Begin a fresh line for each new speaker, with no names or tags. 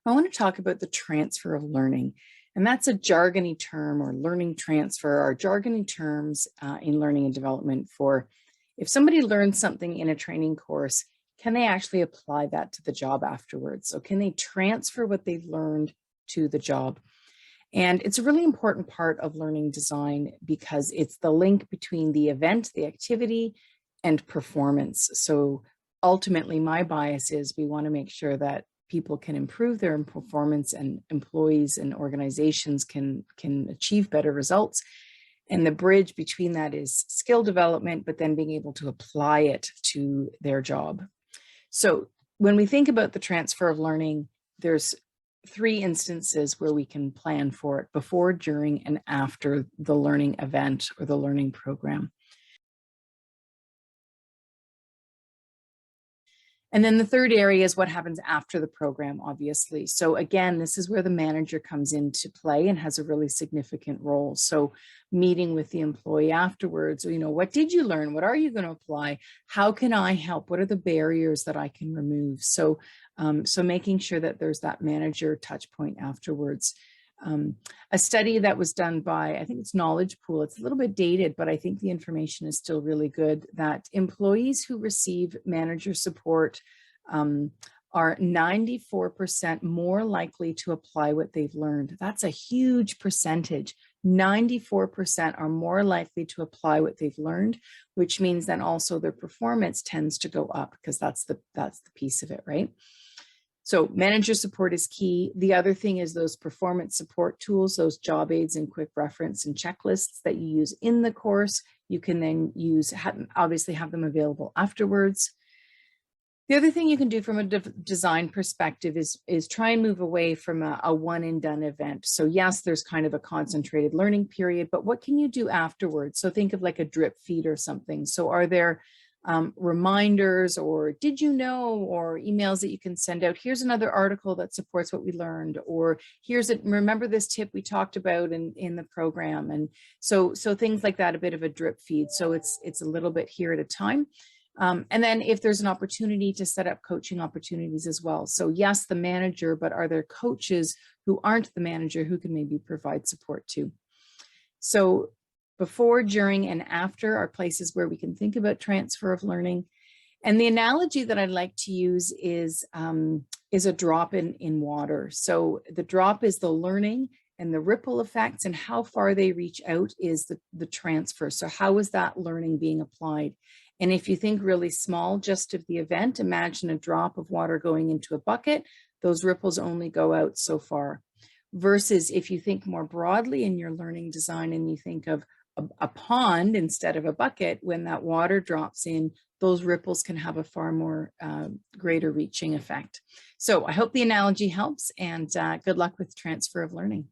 I want to talk about the transfer of learning, and that's a jargony term, or learning transfer are jargony terms in learning and development for if somebody learns something in a training course, can they actually apply that to the job afterwards? So can they transfer what they've learned to the job? And it's a really important part of learning design because it's the link between the event, the activity, and performance. So ultimately, my bias is we want to make sure that people can improve their performance and employees and organizations can achieve better results. And the bridge between that is skill development, but then being able to apply it to their job. So when we think about the transfer of learning, there's three instances where we can plan for it: before, during, and after the learning event or the learning program. And then the third area is what happens after the program, obviously. So again, this is where the manager comes into play and has a really significant role. So meeting with the employee afterwards, what did you learn? What are you going to apply? How can I help? What are the barriers that I can remove? So, so making sure that there's that manager touch point afterwards. A study that was done by, I think it's Knowledge Pool, it's a little bit dated, but I think the information is still really good, that employees who receive manager support are 94% more likely to apply what they've learned. That's a huge percentage. 94% are more likely to apply what they've learned, which means then also their performance tends to go up, because that's the piece of it, right? So manager support is key. The other thing is those performance support tools, those job aids and quick reference and checklists that you use in the course. You can then obviously have them available afterwards. The other thing you can do from a design perspective is try and move away from a one and done event. So yes, there's kind of a concentrated learning period, but what can you do afterwards? So think of like a drip feed or something. So are there reminders, or did you know, or emails that you can send out? Here's another article that supports what we learned, or remember this tip we talked about in the program. And so things like that, a bit of a drip feed. So it's a little bit here at a time. And then if there's an opportunity to set up coaching opportunities as well. So yes, the manager, but are there coaches who aren't the manager who can maybe provide support too? So before, during, and after are places where we can think about transfer of learning. And the analogy that I'd like to use is a drop in water. So the drop is the learning, and the ripple effects and how far they reach out is the transfer. So how is that learning being applied? And if you think really small, just of the event, imagine a drop of water going into a bucket. Those ripples only go out so far. Versus if you think more broadly in your learning design and you think of a pond instead of a bucket, when that water drops in, those ripples can have a far more greater reaching effect. So I hope the analogy helps, and good luck with transfer of learning.